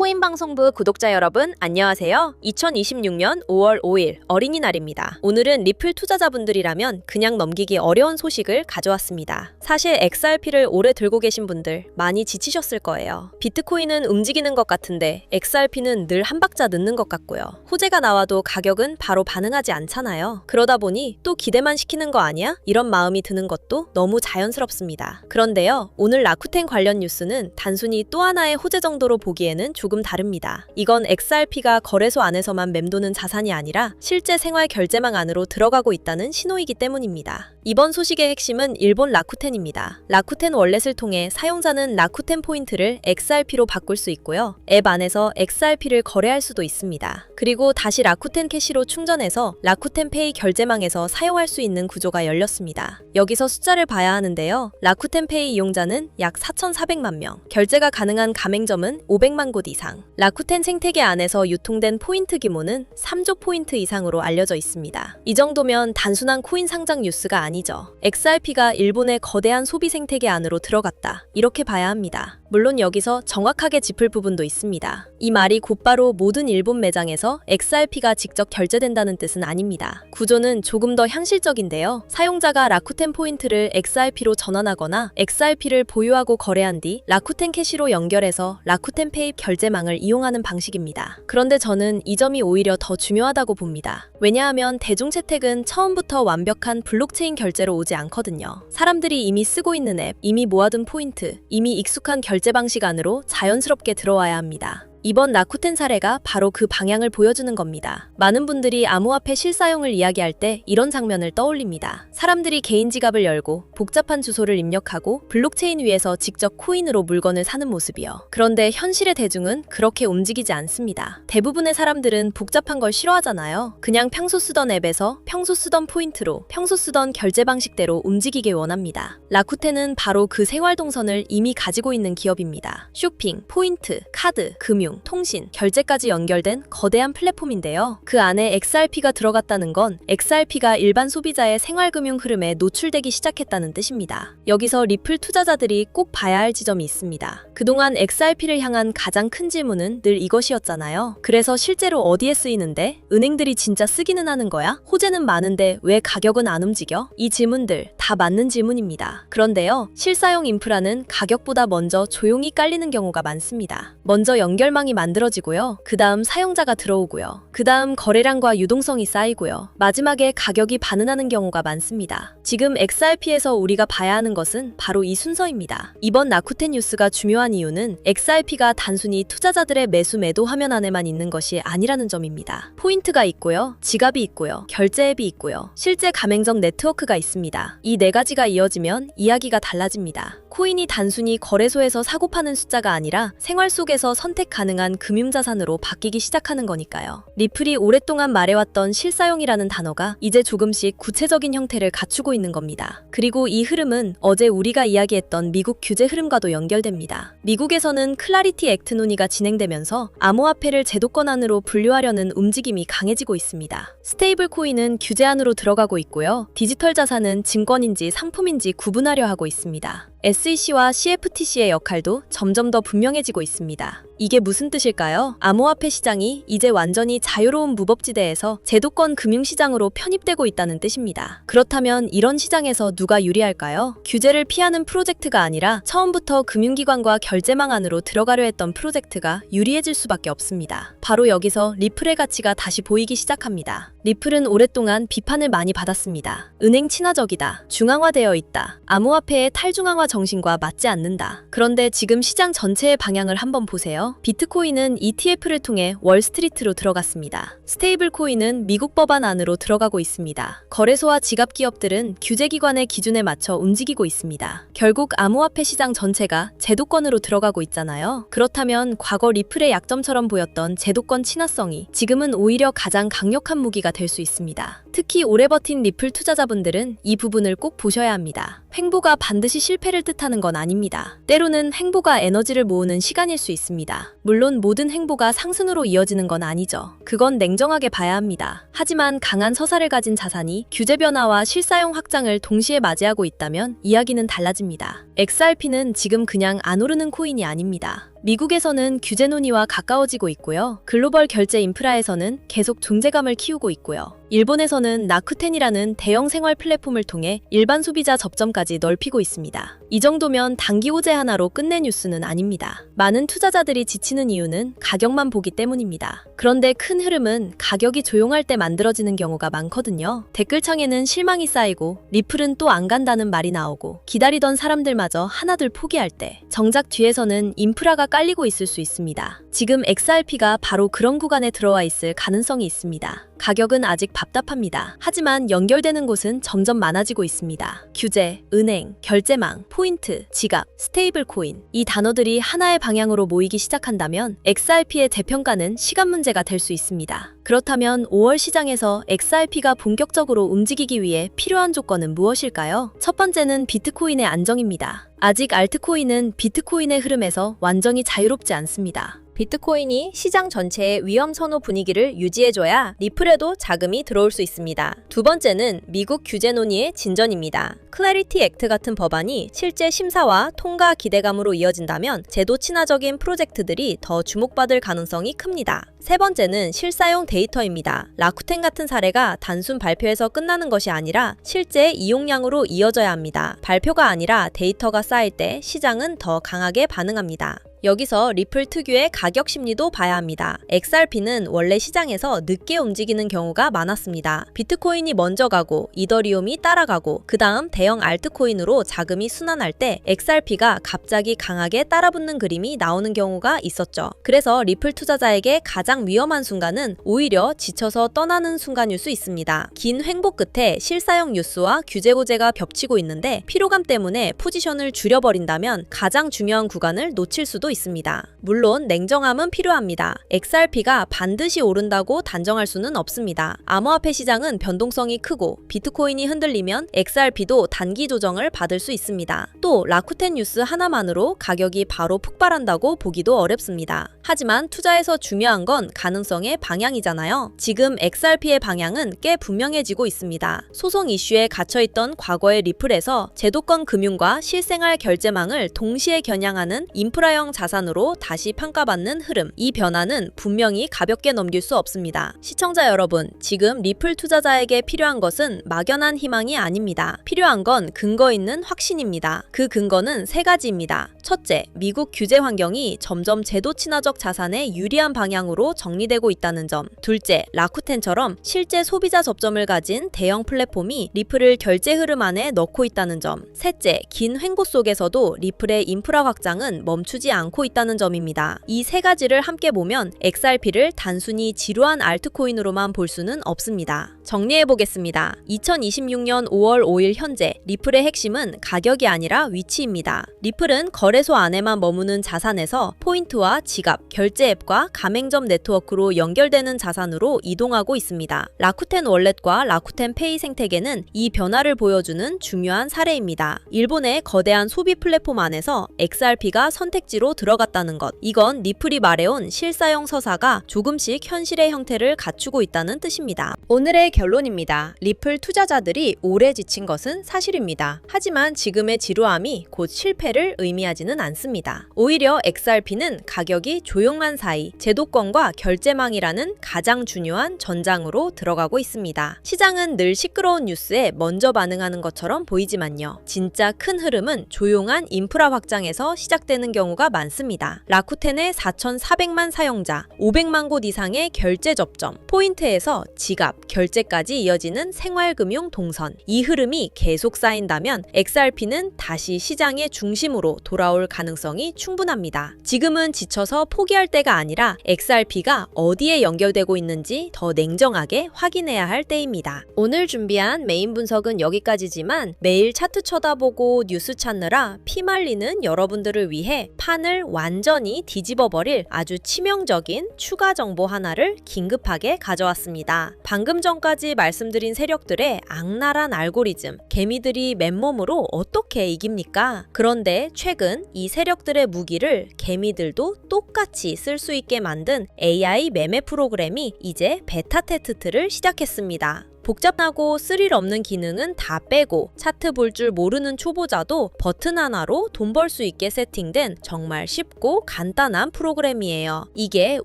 코인방송부 구독자 여러분 안녕하세요. 2026년 5월 5일 어린이날입니다. 오늘은 리플 투자자분들이라면 그냥 넘기기 어려운 소식을 가져왔습니다. 사실 XRP를 오래 들고 계신 분들 많이 지치셨을 거예요. 비트코인은 움직이는 것 같은데 XRP는 늘 한 박자 늦는 것 같고요. 호재가 나와도 가격은 바로 반응하지 않잖아요. 그러다 보니 또 기대만 시키는 거 아니야? 이런 마음이 드는 것도 너무 자연스럽습니다. 그런데요, 오늘 라쿠텐 관련 뉴스는 단순히 또 하나의 호재 정도로 보기에는 조금 다릅니다. 이건 XRP가 거래소 안에서만 맴도는 자산이 아니라 실제 생활 결제망 안으로 들어가고 있다는 신호이기 때문입니다. 이번 소식의 핵심은 일본 라쿠텐입니다. 라쿠텐 월렛을 통해 사용자는 라쿠텐 포인트를 XRP로 바꿀 수 있고요. 앱 안에서 XRP를 거래할 수도 있습니다. 그리고 다시 라쿠텐 캐시로 충전해서 라쿠텐 페이 결제망에서 사용할 수 있는 구조가 열렸습니다. 여기서 숫자를 봐야 하는데요. 라쿠텐 페이 이용자는 약 4,400만 명, 결제가 가능한 가맹점은 500만 곳 이상, 라쿠텐 생태계 안에서 유통된 포인트 규모는 3조 포인트 이상으로 알려져 있습니다. 이 정도면 단순한 코인 상장 뉴스가 아니죠. XRP가 일본의 거대한 소비 생태계 안으로 들어갔다, 이렇게 봐야 합니다. 물론 여기서 정확하게 짚을 부분도 있습니다. 이 말이 곧바로 모든 일본 매장에서 XRP가 직접 결제된다는 뜻은 아닙니다. 구조는 조금 더 현실적인데요. 사용자가 라쿠텐 포인트를 XRP로 전환하거나 XRP를 보유하고 거래한 뒤 라쿠텐 캐시로 연결해서 라쿠텐 페이 결제망을 이용하는 방식입니다. 그런데 저는 이 점이 오히려 더 중요하다고 봅니다. 왜냐하면 대중채택은 처음부터 완벽한 블록체인 결제로 오지 않거든요. 사람들이 이미 쓰고 있는 앱, 이미 모아둔 포인트, 이미 익숙한 결제 방식 안으로 자연스럽게 들어와야 합니다. 이번 라쿠텐 사례가 바로 그 방향을 보여주는 겁니다. 많은 분들이 암호화폐 실사용을 이야기할 때 이런 장면을 떠올립니다. 사람들이 개인 지갑을 열고 복잡한 주소를 입력하고 블록체인 위에서 직접 코인으로 물건을 사는 모습이요. 그런데 현실의 대중은 그렇게 움직이지 않습니다. 대부분의 사람들은 복잡한 걸 싫어하잖아요. 그냥 평소 쓰던 앱에서 평소 쓰던 포인트로 평소 쓰던 결제 방식대로 움직이길 원합니다. 라쿠텐은 바로 그 생활 동선을 이미 가지고 있는 기업입니다. 쇼핑, 포인트, 카드, 금융, 통신, 결제까지 연결된 거대한 플랫폼인데요. 그 안에 XRP가 들어갔다는 건 XRP가 일반 소비자의 생활금융 흐름에 노출되기 시작했다는 뜻입니다. 여기서 리플 투자자들이 꼭 봐야 할 지점이 있습니다. 그동안 XRP를 향한 가장 큰 질문은 늘 이것이었잖아요. 그래서 실제로 어디에 쓰이는데? 은행들이 진짜 쓰기는 하는 거야? 호재는 많은데 왜 가격은 안 움직여? 이 질문들 다 맞는 질문입니다. 그런데요, 실사용 인프라는 가격보다 먼저 조용히 깔리는 경우가 많습니다. 먼저 연결망이 만들어지고요. 그 다음 사용자가 들어오고요. 그 다음 거래량과 유동성이 쌓이고요. 마지막에 가격이 반응하는 경우가 많습니다. 지금 XRP에서 우리가 봐야 하는 것은 바로 이 순서입니다. 이번 라쿠텐 뉴스가 중요한 이유는 XRP가 단순히 투자자들의 매수 매도 화면 안에만 있는 것이 아니라는 점입니다. 포인트가 있고요. 지갑이 있고요. 결제 앱이 있고요. 실제 가맹점 네트워크가 있습니다. 이 네 가지가 이어지면 이야기가 달라집니다. 코인이 단순히 거래소에서 사고 파는 숫자가 아니라 생활 속에서 선택 가능한 금융자산으로 바뀌기 시작하는 거니까요. 리플이 오랫동안 말해왔던 실사용이라는 단어가 이제 조금씩 구체적인 형태를 갖추고 있는 겁니다. 그리고 이 흐름은 어제 우리가 이야기했던 미국 규제 흐름과도 연결됩니다. 미국에서는 클라리티 액트 논의가 진행되면서 암호화폐를 제도권 안으로 분류하려는 움직임이 강해지고 있습니다. 스테이블 코인은 규제 안으로 들어가고 있고요. 디지털 자산은 증권인지 상품인지 구분하려 하고 있습니다. SEC와 CFTC의 역할도 점점 더 분명해지고 있습니다. 이게 무슨 뜻일까요? 암호화폐 시장이 이제 완전히 자유로운 무법지대에서 제도권 금융시장으로 편입되고 있다는 뜻입니다. 그렇다면 이런 시장에서 누가 유리할까요? 규제를 피하는 프로젝트가 아니라 처음부터 금융기관과 결제망 안으로 들어가려 했던 프로젝트가 유리해질 수밖에 없습니다. 바로 여기서 리플의 가치가 다시 보이기 시작합니다. 리플은 오랫동안 비판을 많이 받았습니다. 은행 친화적이다, 중앙화되어 있다, 암호화폐의 탈중앙화 정신과 맞지 않는다. 그런데 지금 시장 전체의 방향을 한번 보세요. 비트코인은 ETF를 통해 월스트리트로 들어갔습니다. 스테이블 코인은 미국 법안 안으로 들어가고 있습니다. 거래소와 지갑 기업들은 규제기관의 기준에 맞춰 움직이고 있습니다. 결국 암호화폐 시장 전체가 제도권으로 들어가고 있잖아요. 그렇다면 과거 리플의 약점처럼 보였던 제도권 친화성이 지금은 오히려 가장 강력한 무기가 될 수 있습니다. 특히 오래 버틴 리플 투자자분들은 이 부분을 꼭 보셔야 합니다. 횡보가 반드시 실패를 뜻하는 건 아닙니다. 때로는 횡보가 에너지를 모으는 시간일 수 있습니다. 물론 모든 횡보가 상승으로 이어지는 건 아니죠. 그건 냉정하게 봐야 합니다. 하지만 강한 서사를 가진 자산이 규제 변화와 실사용 확장을 동시에 맞이하고 있다면 이야기는 달라집니다. XRP는 지금 그냥 안 오르는 코인이 아닙니다. 미국에서는 규제 논의와 가까워지고 있고요. 글로벌 결제 인프라에서는 계속 존재감을 키우고 있고요. 일본에서는 라쿠텐이라는 대형 생활 플랫폼을 통해 일반 소비자 접점까지 넓히고 있습니다. 이 정도면 단기 호재 하나로 끝낸 뉴스는 아닙니다. 많은 투자자들이 지치는 이유는 가격만 보기 때문입니다. 그런데 큰 흐름은 가격이 조용할 때 만들어지는 경우가 많거든요. 댓글창에는 실망이 쌓이고 리플은 또 안 간다는 말이 나오고 기다리던 사람들마저 하나둘 포기할 때 정작 뒤에서는 인프라가 깔리고 있을 수 있습니다. 지금 XRP가 바로 그런 구간에 들어와 있을 가능성이 있습니다. 가격은 아직 답답합니다. 하지만 연결되는 곳은 점점 많아지고 있습니다. 규제, 은행, 결제망, 포인트, 지갑, 스테이블 코인. 이 단어들이 하나의 방향으로 모이기 시작한다면 XRP의 재평가는 시간 문제가 될 수 있습니다. 그렇다면 5월 시장에서 XRP가 본격적으로 움직이기 위해 필요한 조건은 무엇일까요? 첫 번째는 비트코인의 안정입니다. 아직 알트코인은 비트코인의 흐름에서 완전히 자유롭지 않습니다. 비트코인이 시장 전체의 위험 선호 분위기를 유지해줘야 리플에도 자금이 들어올 수 있습니다. 두 번째는 미국 규제 논의의 진전입니다. 클래리티 액트 같은 법안이 실제 심사와 통과 기대감으로 이어진다면 제도 친화적인 프로젝트들이 더 주목받을 가능성이 큽니다. 세 번째는 실사용 데이터입니다. 라쿠텐 같은 사례가 단순 발표에서 끝나는 것이 아니라 실제 이용량으로 이어져야 합니다. 발표가 아니라 데이터가 쌓일 때 시장은 더 강하게 반응합니다. 여기서 리플 특유의 가격 심리도 봐야 합니다. XRP는 원래 시장에서 늦게 움직이는 경우가 많았습니다. 비트코인이 먼저 가고 이더리움이 따라가고 그 다음 대형 알트코인으로 자금이 순환할 때 XRP가 갑자기 강하게 따라붙는 그림이 나오는 경우가 있었죠. 그래서 리플 투자자에게 가장 위험한 순간은 오히려 지쳐서 떠나는 순간일 수 있습니다. 긴 횡보 끝에 실사용 뉴스와 규제 고제가 겹치고 있는데 피로감 때문에 포지션을 줄여버린다면 가장 중요한 구간을 놓칠 수도 있습니다. 물론 냉정함은 필요합니다. XRP가 반드시 오른다고 단정할 수는 없습니다. 암호화폐 시장은 변동성이 크고 비트코인이 흔들리면 XRP도 단기 조정을 받을 수 있습니다. 또 라쿠텐 뉴스 하나만으로 가격이 바로 폭발한다고 보기도 어렵습니다. 하지만 투자에서 중요한 건 가능성의 방향이잖아요. 지금 XRP의 방향은 꽤 분명해지고 있습니다. 소송 이슈에 갇혀있던 과거의 리플에서 제도권 금융과 실생활 결제망을 동시에 겨냥하는 인프라형 자산으로 다시 평가받는 흐름. 이 변화는 분명히 가볍게 넘길 수 없습니다. 시청자 여러분, 지금 리플 투자자에게 필요한 것은 막연한 희망이 아닙니다. 필요한 건 근거 있는 확신입니다. 그 근거는 세 가지입니다. 첫째, 미국 규제 환경이 점점 제도 친화적 자산에 유리한 방향으로 정리되고 있다는 점. 둘째, 라쿠텐처럼 실제 소비자 접점을 가진 대형 플랫폼이 리플을 결제 흐름 안에 넣고 있다는 점. 셋째, 긴 횡보 속에서도 리플의 인프라 확장은 멈추지 않고 있다는 점입니다. 이 세 가지를 함께 보면 XRP를 단순히 지루한 알트코인으로만 볼 수는 없습니다. 정리해보겠습니다. 2026년 5월 5일 현재 리플의 핵심은 가격이 아니라 위치입니다. 리플은 거래소 안에만 머무는 자산에서 포인트와 지갑, 결제 앱과 가맹점 네트워크로 연결되는 자산으로 이동하고 있습니다. 라쿠텐 월렛과 라쿠텐 페이 생태계는 이 변화를 보여주는 중요한 사례입니다. 일본의 거대한 소비 플랫폼 안에서 XRP가 선택지로 들어갔다는 것. 이건 리플이 말해온 실사용 서사가 조금씩 현실의 형태를 갖추고 있다는 뜻입니다. 오늘의 결론입니다. 리플 투자자들이 오래 지친 것은 사실입니다. 하지만 지금의 지루함이 곧 실패를 의미하지는 않습니다. 오히려 XRP는 가격이 조용한 사이 제도권과 결제망이라는 가장 중요한 전장으로 들어가고 있습니다. 시장은 늘 시끄러운 뉴스에 먼저 반응하는 것처럼 보이지만요. 진짜 큰 흐름은 조용한 인프라 확장에서 시작되는 경우가 많습니다. 라쿠텐의 4,400만 사용자, 500만 곳 이상의 결제 접점, 포인트에서 지갑, 결제까지 이어지는 생활금융 동선. 이 흐름이 계속 쌓인다면 XRP는 다시 시장의 중심으로 돌아올 가능성이 충분합니다. 지금은 지쳐서 포기할 때가 아니라 XRP가 어디에 연결되고 있는지 더 냉정하게 확인해야 할 때입니다. 오늘 준비한 메인 분석은 여기까지지만 매일 차트 쳐다보고 뉴스 찾느라 피말리는 여러분들을 위해 판을 완전히 뒤집어버릴 아주 치명적인 추가 정보 하나를 긴급하게 가져왔습니다. 방금 전까지 말씀드린 세력들의 악랄한 알고리즘, 개미들이 맨몸으로 어떻게 이깁니까? 그런데 최근 이 세력들의 무기를 개미들도 똑같이 쓸 수 있게 만든 AI 매매 프로그램이 이제 베타 테스트를 시작했습니다. 복잡하고 스릴 없는 기능은 다 빼고 차트 볼 줄 모르는 초보자도 버튼 하나로 돈 벌 수 있게 세팅된 정말 쉽고 간단한 프로그램이에요. 이게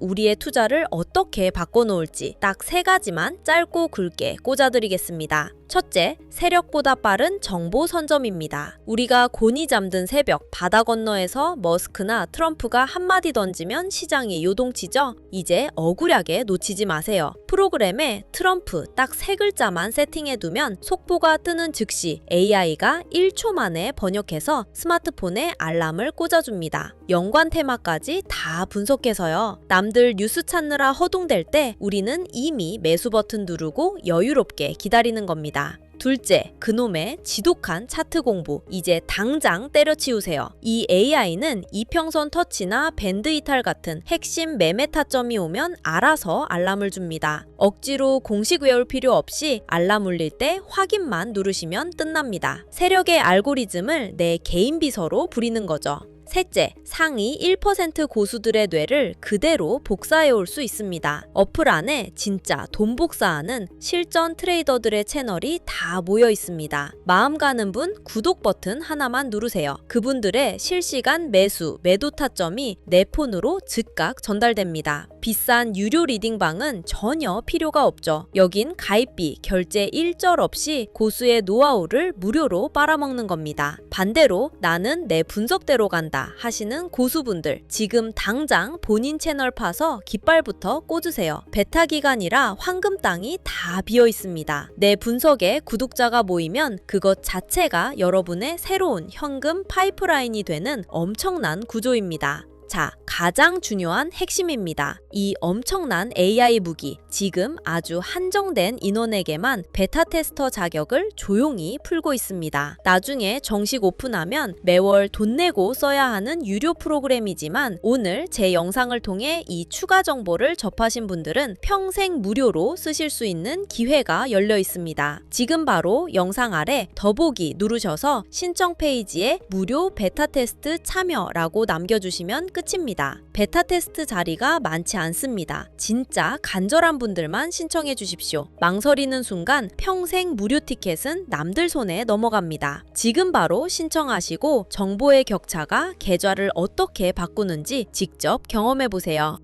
우리의 투자를 어떻게 바꿔놓을지 딱 3가지만 짧고 굵게 꽂아드리겠습니다. 첫째, 세력보다 빠른 정보 선점입니다. 우리가 곤히 잠든 새벽 바다 건너에서 머스크나 트럼프가 한마디 던지면 시장이 요동치죠? 이제 억울하게 놓치지 마세요. 프로그램에 트럼프 딱 3글자만 세팅해두면 속보가 뜨는 즉시 AI가 1초 만에 번역해서 스마트폰에 알람을 꽂아줍니다. 연관 테마까지 다 분석해서요. 남들 뉴스 찾느라 허둥댈 때 우리는 이미 매수 버튼 누르고 여유롭게 기다리는 겁니다. 둘째, 그놈의 지독한 차트 공부 이제 당장 때려치우세요. 이 AI는 이평선 터치나 밴드 이탈 같은 핵심 매매 타점이 오면 알아서 알람을 줍니다. 억지로 공식 외울 필요 없이 알람 울릴 때 확인만 누르시면 끝납니다. 세력의 알고리즘을 내 개인 비서로 부리는 거죠. 셋째, 상위 1% 고수들의 뇌를 그대로 복사해 올 수 있습니다. 어플 안에 진짜 돈 복사하는 실전 트레이더들의 채널이 다 모여 있습니다. 마음 가는 분 구독 버튼 하나만 누르세요. 그분들의 실시간 매수, 매도 타점이 내 폰으로 즉각 전달됩니다. 비싼 유료 리딩방은 전혀 필요가 없죠. 여긴 가입비, 결제 일절 없이 고수의 노하우를 무료로 빨아먹는 겁니다. 반대로 나는 내 분석대로 간다 하시는 고수분들 지금 당장 본인 채널 파서 깃발부터 꽂으세요. 베타 기간이라 황금 땅이 다 비어 있습니다. 내 분석에 구독자가 모이면 그것 자체가 여러분의 새로운 현금 파이프라인이 되는 엄청난 구조입니다. 자, 가장 중요한 핵심입니다. 이 엄청난 AI 무기, 지금 아주 한정된 인원에게만 베타 테스터 자격을 조용히 풀고 있습니다. 나중에 정식 오픈하면 매월 돈 내고 써야 하는 유료 프로그램이지만 오늘 제 영상을 통해 이 추가 정보를 접하신 분들은 평생 무료로 쓰실 수 있는 기회가 열려 있습니다. 지금 바로 영상 아래 더보기 누르셔서 신청 페이지에 무료 베타 테스트 참여라고 남겨주시면 끝입니다. 베타 테스트 자리가 많지 않습니다. 진짜 간절한 분들만 신청해 주십시오. 망설이는 순간 평생 무료 티켓은 남들 손에 넘어갑니다. 지금 바로 신청하시고 정보의 격차가 계좌를 어떻게 바꾸는지 직접 경험해 보세요.